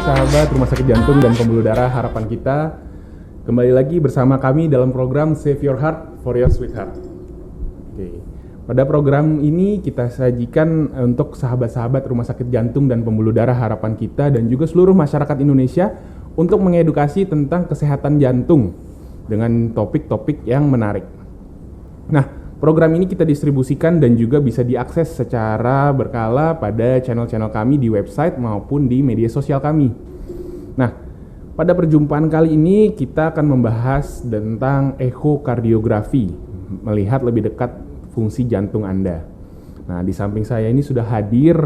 sahabat Rumah Sakit Jantung dan Pembuluh Darah Harapan Kita. Kembali lagi bersama kami dalam program Save Your Heart for Your Sweetheart. Oke. Pada program ini kita sajikan untuk sahabat-sahabat Rumah Sakit Jantung dan Pembuluh Darah Harapan Kita dan juga seluruh masyarakat Indonesia untuk mengedukasi tentang kesehatan jantung dengan topik-topik yang menarik. Nah, program ini kita distribusikan dan juga bisa diakses secara berkala pada channel-channel kami di website maupun di media sosial kami. Nah, pada perjumpaan kali ini kita akan membahas tentang ekokardiografi, melihat lebih dekat fungsi jantung Anda. Nah, di samping saya ini sudah hadir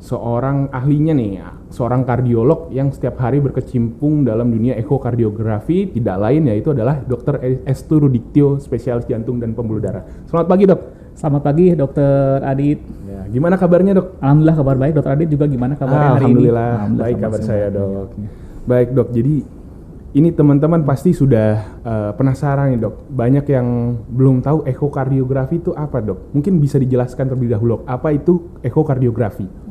seorang ahlinya nih, seorang kardiolog yang setiap hari berkecimpung dalam dunia ekokardiografi, tidak lain yaitu adalah Dr. Estu Rudiktyo, spesialis jantung dan pembuluh darah. Selamat pagi, Dok. Selamat pagi, Dr. Adit. Ya, gimana kabarnya, Dok? Alhamdulillah kabar baik. Dr. Adit juga gimana kabarnya hari ini? Alhamdulillah baik kabar saya, Dok. Baik, Dok. Jadi ini teman-teman pasti sudah penasaran nih, Dok. Banyak yang belum tahu ekokardiografi itu apa, Dok. Mungkin bisa dijelaskan terlebih dahulu apa itu ekokardiografi?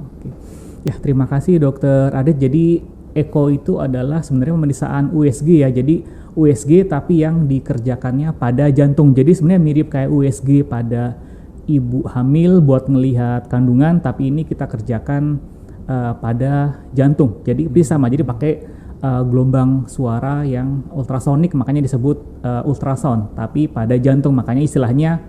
Ya, terima kasih Dr. Adit. Jadi eko itu adalah sebenarnya pemeriksaan USG ya. Jadi USG tapi yang dikerjakannya pada jantung. Jadi sebenarnya mirip kayak USG pada ibu hamil buat melihat kandungan, tapi ini kita kerjakan pada jantung. Jadi sama. Jadi pakai gelombang suara yang ultrasonik, makanya disebut ultrasound. Tapi pada jantung, makanya istilahnya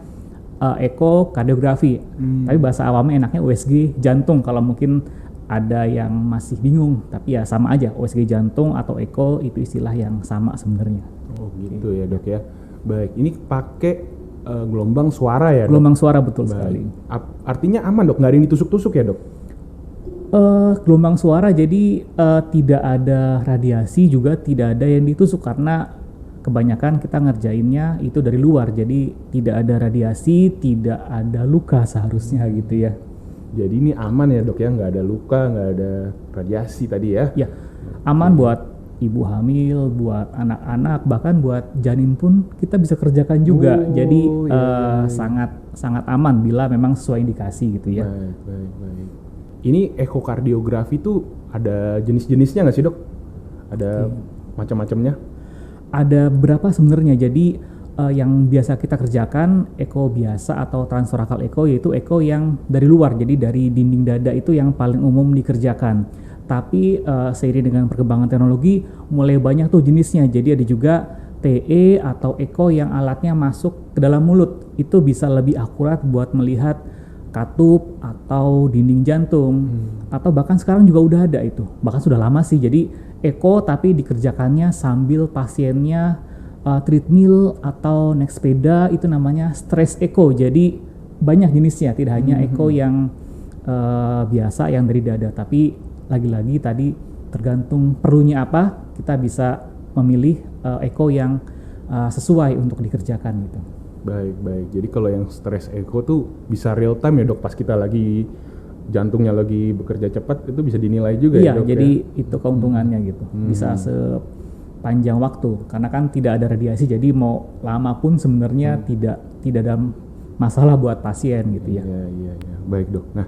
ekokardiografi. Tapi bahasa awamnya enaknya USG jantung. Kalau mungkin ada yang masih bingung, tapi ya sama aja, USG jantung atau eko itu istilah yang sama sebenarnya. Oh gitu ya, Dok ya. Baik, ini pakai gelombang suara ya, Dok? Gelombang suara, betul. Baik. Sekali. Artinya aman, Dok? Nggak ada yang ditusuk-tusuk ya, Dok? Gelombang suara jadi tidak ada radiasi, juga tidak ada yang ditusuk karena kebanyakan kita ngerjainnya itu dari luar, jadi tidak ada radiasi, tidak ada luka seharusnya gitu ya. Jadi ini aman ya, Dok ya, nggak ada luka, nggak ada radiasi tadi ya? Ya, aman buat ibu hamil, buat anak-anak, bahkan buat janin pun kita bisa kerjakan juga. Jadi sangat aman bila memang sesuai indikasi gitu ya. Baik. Ini ekokardiografi itu ada jenis-jenisnya nggak sih, Dok? Ada macam-macamnya? Ada berapa sebenarnya. Jadi yang biasa kita kerjakan eko biasa atau transtorakal eko, yaitu eko yang dari luar, jadi dari dinding dada itu yang paling umum dikerjakan. Tapi seiring dengan perkembangan teknologi mulai banyak tuh jenisnya. Jadi ada juga TE atau eko yang alatnya masuk ke dalam mulut, itu bisa lebih akurat buat melihat katup atau dinding jantung. Atau bahkan sekarang juga udah ada itu, bahkan sudah lama sih. Jadi eko tapi dikerjakannya sambil pasiennya treadmill atau naik sepeda, itu namanya stress echo. Jadi banyak jenisnya, tidak hanya echo yang biasa yang dari dada, tapi lagi-lagi tadi tergantung perlunya apa, kita bisa memilih echo yang sesuai untuk dikerjakan gitu. Baik. Jadi kalau yang stress echo tuh bisa real time ya, Dok, pas kita lagi jantungnya lagi bekerja cepat, itu bisa dinilai juga ya, Dok? Iya, jadi itu keuntungannya gitu. Bisa sepanjang waktu, karena kan tidak ada radiasi, jadi mau lama pun sebenarnya tidak ada masalah buat pasien gitu ya. Iya. Baik, Dok. Nah,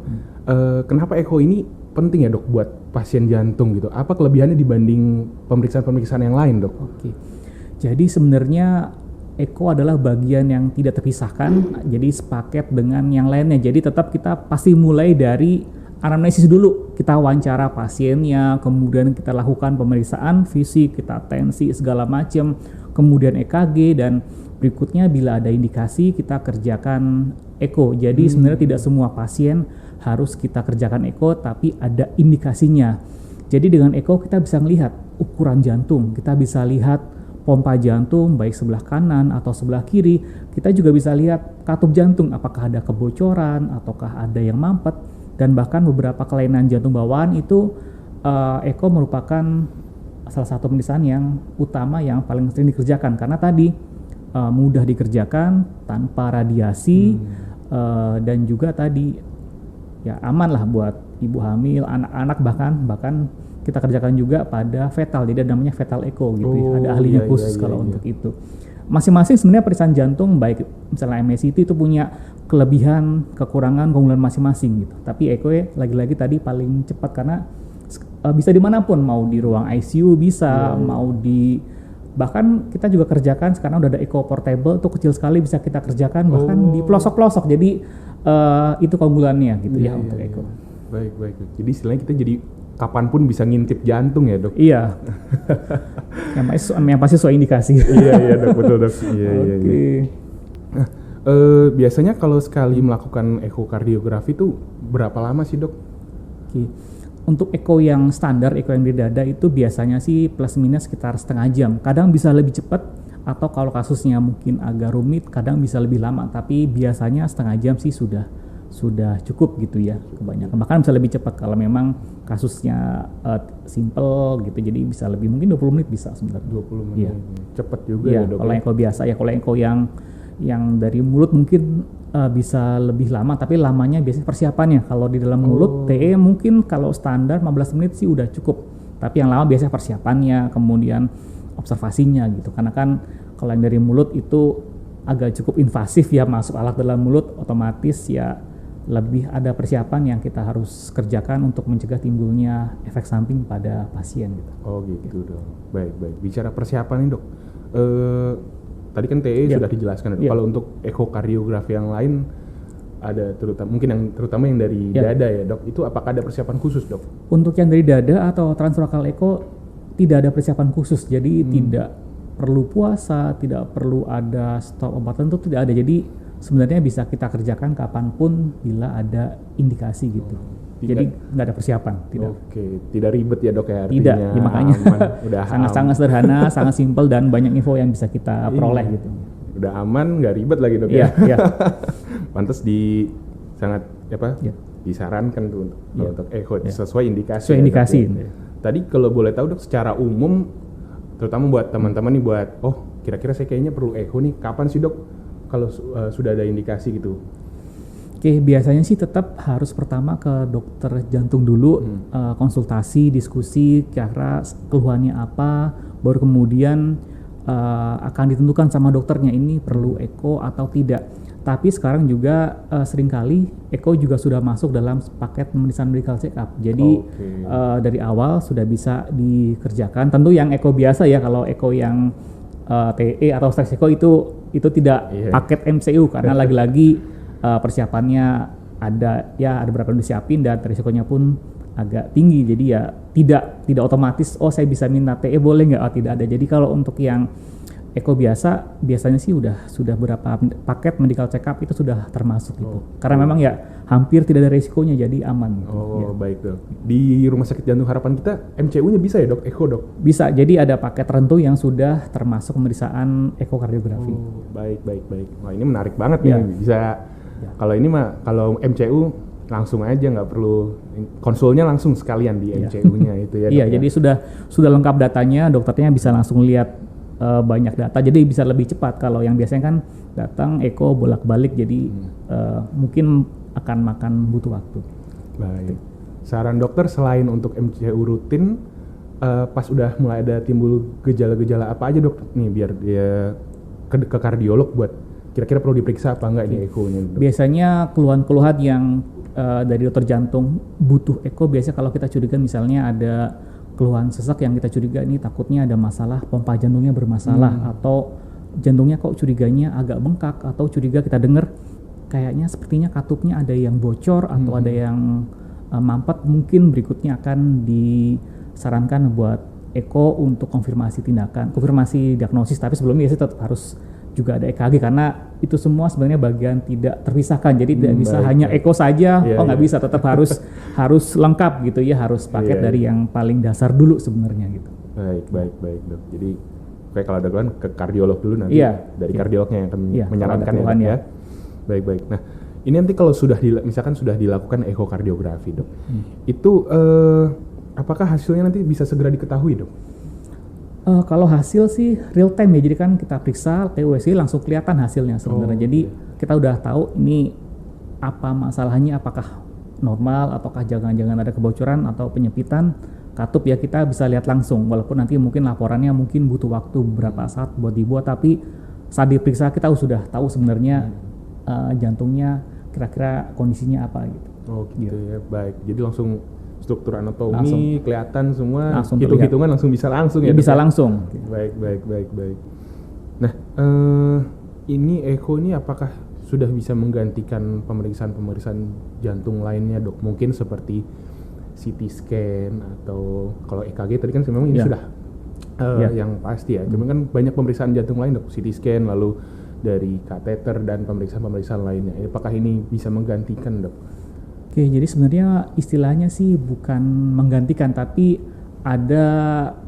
kenapa eko ini penting ya, Dok, buat pasien jantung gitu? Apa kelebihannya dibanding pemeriksaan-pemeriksaan yang lain, Dok? Oke. Jadi sebenarnya eko adalah bagian yang tidak terpisahkan, jadi sepaket dengan yang lainnya. Jadi tetap kita pasti mulai dari anamnesis dulu, kita wawancara pasiennya, kemudian kita lakukan pemeriksaan fisik, kita tensi segala macam, kemudian EKG, dan berikutnya bila ada indikasi kita kerjakan eko. Jadi sebenarnya tidak semua pasien harus kita kerjakan eko, tapi ada indikasinya. Jadi dengan eko kita bisa melihat ukuran jantung, kita bisa lihat pompa jantung baik sebelah kanan atau sebelah kiri. Kita juga bisa lihat katup jantung, apakah ada kebocoran ataukah ada yang mampet. Dan bahkan beberapa kelainan jantung bawaan itu eko merupakan salah satu pemeriksaan yang utama yang paling sering dikerjakan, karena tadi mudah dikerjakan tanpa radiasi, dan juga tadi ya aman lah buat ibu hamil, anak-anak, bahkan kita kerjakan juga pada fetal, jadi namanya fetal echo gitu ya. Ada ahlinya khusus untuk itu. Masing-masing sebenarnya pemeriksaan jantung baik misalnya MSCT itu punya kelebihan, kekurangan, keunggulan masing-masing gitu. Tapi echo lagi-lagi tadi paling cepat karena bisa dimanapun, mau di ruang ICU bisa, mau di bahkan kita juga kerjakan sekarang udah ada echo portable tuh kecil sekali bisa kita kerjakan bahkan di pelosok-pelosok. Jadi itu keunggulannya gitu ya untuk echo. Baik. Jadi istilahnya kita jadi kapanpun bisa ngintip jantung ya dok? Iya. yang pasti sesuai indikasi. Iya dok, betul dok. Iya. Nah, biasanya kalau sekali melakukan ekokardiografi itu berapa lama sih dok? Oke. Untuk echo yang standar, echo yang di dada itu biasanya sih plus minus sekitar setengah jam. Kadang bisa lebih cepat atau kalau kasusnya mungkin agak rumit kadang bisa lebih lama. Tapi biasanya setengah jam sih sudah cukup gitu ya kebanyakan. Bahkan bisa lebih cepat kalau memang kasusnya simple gitu. Jadi bisa lebih mungkin 20 menit bisa sebenarnya. 20 menit. Iya. Cepat juga ya dok. Kalau echo biasa ya, kalau echo yang dari mulut mungkin bisa lebih lama, tapi lamanya biasanya persiapannya. Kalau di dalam mulut TE mungkin kalau standar 15 menit sih udah cukup. Tapi yang lama biasanya persiapannya, kemudian observasinya gitu. Karena kan kalau yang dari mulut itu agak cukup invasif ya, masuk alat dalam mulut otomatis ya lebih ada persiapan yang kita harus kerjakan untuk mencegah timbulnya efek samping pada pasien gitu. Oh gitu dok. Baik. Bicara persiapan nih dok. Tadi kan TE sudah dijelaskan. Kalau untuk ekokardiografi yang lain ada terutama yang dari dada ya dok. Itu apakah ada persiapan khusus dok? Untuk yang dari dada atau transfocal echo tidak ada persiapan khusus. Jadi tidak perlu puasa, tidak perlu ada stop obatan, itu tidak ada. Jadi sebenarnya bisa kita kerjakan kapanpun bila ada indikasi gitu. Jadi nggak ada persiapan, tidak. Oke, tidak ribet ya dok ya artinya. Tidak, ya, makanya aman, udah sangat sederhana, sangat simpel dan banyak info yang bisa kita peroleh gitu. Udah aman, nggak ribet lagi dok ya. Pantes disarankan tuh untuk echo sesuai indikasi. Sesuai indikasi. Ya. Tadi kalau boleh tahu dok, secara umum, terutama buat teman-teman nih kira-kira saya kayaknya perlu echo nih. Kapan sih dok kalau sudah ada indikasi gitu? Oke, biasanya sih tetap harus pertama ke dokter jantung dulu, konsultasi, diskusi, kira-kira keluhannya apa, baru kemudian akan ditentukan sama dokternya ini perlu echo atau tidak. Tapi sekarang juga seringkali echo juga sudah masuk dalam paket pemeriksaan medical check up. Jadi dari awal sudah bisa dikerjakan. Tentu yang echo biasa ya, kalau echo yang TE atau stress echo itu tidak paket MCU karena lagi-lagi persiapannya ada beberapa yang disiapin dan risikonya pun agak tinggi. Jadi ya tidak otomatis saya bisa minta TE boleh nggak? Tidak ada. Jadi kalau untuk yang echo biasanya sih sudah beberapa paket medical check up itu sudah termasuk gitu. Karena memang ya hampir tidak ada risikonya, jadi aman gitu. Baik dok. Di Rumah Sakit Jantung Harapan kita MCU-nya bisa ya dok, echo dok? Bisa. Jadi ada paket tertentu yang sudah termasuk pemeriksaan ekokardiografi. Baik. Wah ini menarik banget nih. Bisa. Kalau ini kalau MCU langsung aja, nggak perlu konsulnya, langsung sekalian di MCU-nya itu ya. Iya, jadi sudah lengkap datanya, dokternya bisa langsung lihat banyak data, jadi bisa lebih cepat. Kalau yang biasanya kan datang eko bolak-balik, jadi mungkin akan makan butuh waktu. Baik. Saran dokter selain untuk MCU rutin, pas udah mulai ada timbul gejala-gejala apa aja dok? Nih biar dia ke kardiolog buat kira-kira perlu diperiksa apa enggak ini echo-nya? Biasanya keluhan-keluhan yang dari dokter jantung butuh echo, biasanya kalau kita curiga misalnya ada keluhan sesak yang kita curiga ini takutnya ada masalah pompa jantungnya bermasalah, atau jantungnya kok curiganya agak bengkak, atau curiga kita dengar kayaknya sepertinya katupnya ada yang bocor atau ada yang mampet, mungkin berikutnya akan disarankan buat echo untuk konfirmasi diagnosis. Tapi sebelumnya tetap harus juga ada EKG karena itu semua sebenarnya bagian tidak terpisahkan, jadi tidak bisa hanya echo saja, nggak bisa, tetap harus lengkap gitu ya, harus paket dari yang paling dasar dulu sebenarnya gitu. Baik dok. Jadi kayak kalau ada keluhan ke kardiolog dulu nanti, dari kardiolognya yang akan menyarankan ya. Baik. Nah ini nanti kalau misalkan sudah dilakukan ekokardiografi dok, itu apakah hasilnya nanti bisa segera diketahui dok? Kalau hasil sih real time ya, jadi kan kita periksa TUSG langsung kelihatan hasilnya sebenarnya. Jadi kita udah tahu ini apa masalahnya, apakah normal ataukah jangan-jangan ada kebocoran atau penyempitan katup ya, kita bisa lihat langsung. Walaupun nanti mungkin laporannya mungkin butuh waktu beberapa saat buat dibuat, tapi saat diperiksa kita sudah tahu sebenarnya jantungnya kira-kira kondisinya apa gitu. Gitu ya, baik. Jadi langsung struktur anatomi kelihatan semua, Langsung hitung-hitungan langsung bisa langsung ya, ya. bisa Dok, ya? langsung. Baik. Nah, ini echo ini apakah sudah bisa menggantikan pemeriksaan jantung lainnya, Dok? Mungkin seperti CT scan atau kalau EKG tadi kan memang ini Ya. sudah yang pasti ya. Cuma kan banyak pemeriksaan jantung lain, Dok. CT scan lalu dari kateter dan pemeriksaan lainnya. Apakah ini bisa menggantikan, Dok? Oke, jadi sebenarnya istilahnya sih bukan menggantikan, tapi ada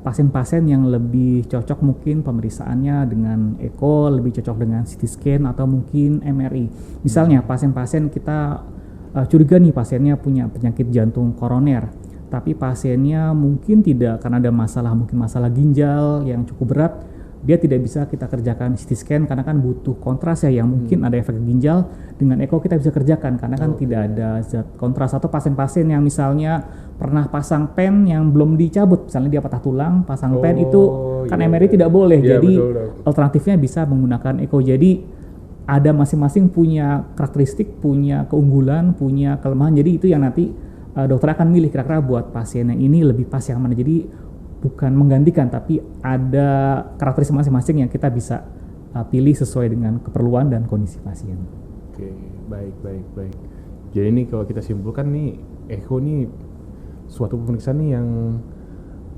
pasien-pasien yang lebih cocok mungkin pemeriksaannya dengan echo, lebih cocok dengan CT scan atau mungkin MRI. Misalnya pasien-pasien kita curiga nih pasiennya punya penyakit jantung koroner, tapi pasiennya mungkin tidak karena ada mungkin masalah ginjal yang cukup berat, dia tidak bisa kita kerjakan CT scan karena kan butuh kontras ya, yang mungkin ada efek ginjal. Dengan echo kita bisa kerjakan karena kan tidak ada zat kontras. Atau pasien-pasien yang misalnya pernah pasang pen yang belum dicabut, misalnya dia patah tulang, pasang pen itu kan MRI tidak boleh, jadi alternatifnya bisa menggunakan echo. Jadi ada masing-masing punya karakteristik, punya keunggulan, punya kelemahan, jadi itu yang nanti dokter akan milih kira-kira buat pasien yang ini lebih pas yang mana. Jadi bukan menggantikan, tapi ada karakteristik masing-masing yang kita bisa pilih sesuai dengan keperluan dan kondisi pasien. Oke, baik. Jadi ini kalau kita simpulkan nih, echo nih suatu pemeriksaan nih yang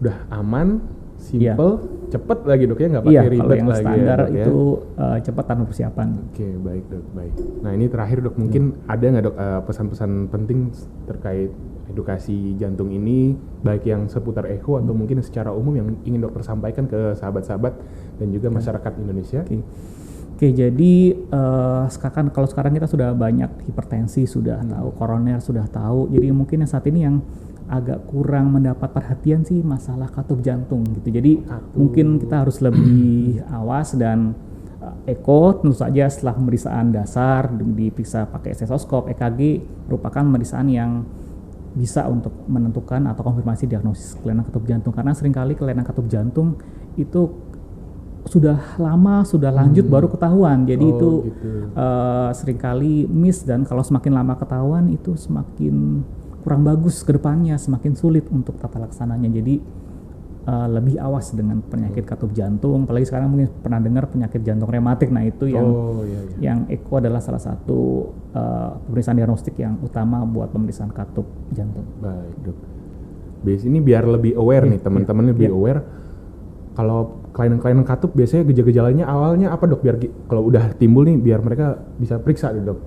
udah aman, simple, cepet lagi, Dok ya, nggak pakai ribet kalau yang lagi standar ya, Dok, itu cepat tanpa persiapan. Oke, baik, Dok, baik. Nah, ini terakhir, Dok, mungkin ada nggak, Dok, pesan-pesan penting terkait edukasi jantung ini, baik yang seputar echo atau mungkin secara umum yang ingin dokter sampaikan ke sahabat-sahabat dan juga masyarakat Indonesia? Oke, jadi kalau sekarang kita sudah banyak hipertensi, sudah tahu koroner, sudah tahu. Jadi mungkin yang saat ini yang agak kurang mendapat perhatian sih masalah katup jantung gitu. Jadi mungkin kita harus lebih awas, dan echo tentu saja setelah pemeriksaan dasar diperiksa pakai stetoskop, EKG merupakan pemeriksaan yang bisa untuk menentukan atau konfirmasi diagnosis kelainan katup jantung, karena seringkali kelainan katup jantung itu sudah lama, sudah lanjut baru ketahuan. Jadi itu seringkali miss, dan kalau semakin lama ketahuan itu semakin kurang bagus ke depannya, semakin sulit untuk tata laksananya. Jadi lebih awas dengan penyakit katup jantung, apalagi sekarang mungkin pernah dengar penyakit jantung rematik. Nah itu yang echo adalah salah satu pemeriksaan diagnostik yang utama buat pemeriksaan katup jantung. Baik, Dok. Biasanya ini biar lebih aware nih, teman-teman lebih aware. Kalau kelainan-kelainan katup biasanya gejala-gejalanya awalnya apa, Dok? Biar kalau udah timbul nih biar mereka bisa periksa nih, Dok.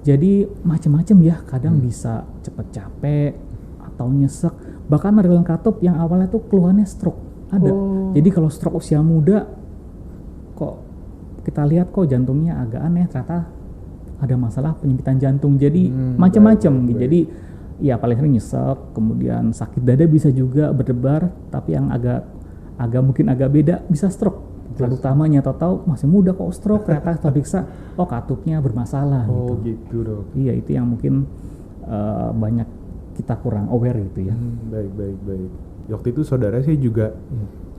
Jadi macam-macam ya, kadang bisa cepat capek atau nyesek. Bahkan ada katup yang awalnya tuh keluhannya stroke, ada. Jadi kalau stroke usia muda, kok kita lihat kok jantungnya agak aneh, ternyata ada masalah penyempitan jantung. Jadi macam-macam gitu. Jadi ya paling sering nyesek, kemudian sakit dada bisa juga berdebar, tapi yang mungkin agak beda bisa stroke. Lalu utamanya tahu masih muda kok stroke, ternyata terperiksa katupnya bermasalah gitu, Dok. Iya, itu yang mungkin banyak kita kurang aware gitu ya. Baik. Waktu itu saudara saya juga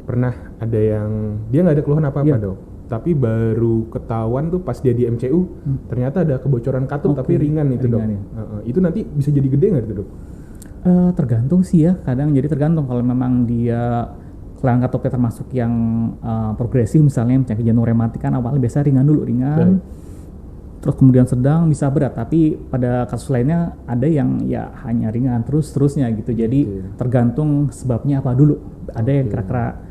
pernah ada yang dia nggak ada keluhan apa-apa, Dok. Tapi baru ketahuan tuh pas dia di MCU, ternyata ada kebocoran katup tapi ringan itu, Dok. Ya. Itu nanti bisa jadi gede nggak itu, Dok? Tergantung sih ya, kadang jadi tergantung. Kalau memang dia kelainan katupnya termasuk yang progresif, misalnya penyakit jantung rematik kan awalnya biasa ringan, terus kemudian sedang, bisa berat. Tapi pada kasus lainnya ada yang ya hanya ringan terusnya gitu. Jadi tergantung sebabnya apa dulu. Ada yang kira-kira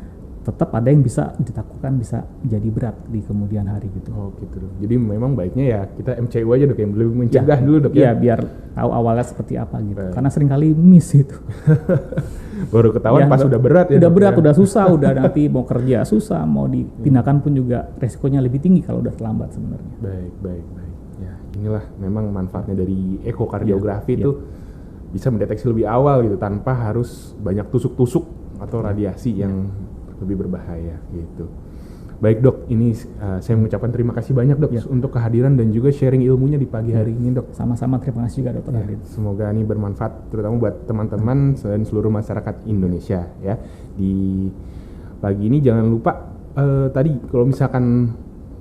tetap, ada yang bisa ditakutkan bisa jadi berat di kemudian hari gitu. Gitu, Dok. Jadi memang baiknya ya kita MCU aja, Dok, yang belum mencegah dulu, Dok. Iya, biar tahu awalnya seperti apa gitu. Karena seringkali miss itu. Baru ketahuan pas udah berat ya. Udah berat, udah susah, udah nanti mau kerja susah, mau ditindakan pun juga resikonya lebih tinggi kalau udah terlambat sebenarnya. Baik. Ya, inilah memang manfaatnya dari ekokardiografi itu bisa mendeteksi lebih awal gitu tanpa harus banyak tusuk-tusuk atau radiasi yang lebih berbahaya gitu. Baik, Dok, ini saya mengucapkan terima kasih banyak, Dok, untuk kehadiran dan juga sharing ilmunya di pagi hari ini, Dok. Sama-sama, terima kasih juga, Dr. Adit. Semoga ini bermanfaat terutama buat teman-teman dan seluruh masyarakat Indonesia ya. Di pagi ini jangan lupa tadi kalau misalkan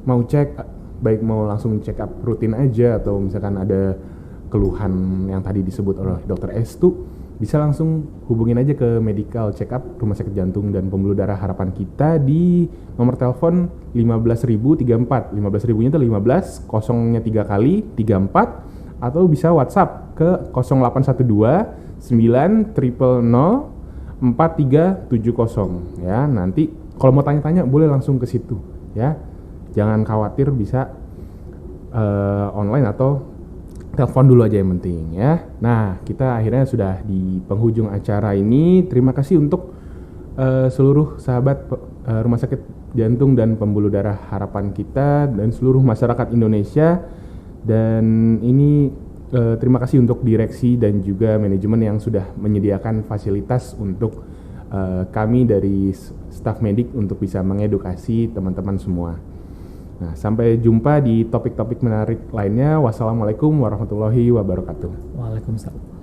mau cek, baik mau langsung check up rutin aja atau misalkan ada keluhan yang tadi disebut oleh Dr. Estu, bisa langsung hubungin aja ke medical check up Rumah Sakit Jantung dan Pembuluh Darah Harapan Kita di nomor telepon 15.034. 15.000-nya itu 15, kosongnya 3 kali, 34, atau bisa WhatsApp ke 0812 9 000 4370 ya. Nanti kalau mau tanya-tanya boleh langsung ke situ ya. Jangan khawatir, bisa online atau telepon dulu aja yang penting ya. Nah, kita akhirnya sudah di penghujung acara ini. Terima kasih untuk seluruh sahabat Rumah Sakit Jantung dan Pembuluh Darah Harapan Kita dan seluruh masyarakat Indonesia. Dan ini terima kasih untuk direksi dan juga manajemen yang sudah menyediakan fasilitas untuk kami dari staf medik untuk bisa mengedukasi teman-teman semua. Nah, sampai jumpa di topik-topik menarik lainnya. Wassalamualaikum warahmatullahi wabarakatuh. Waalaikumsalam.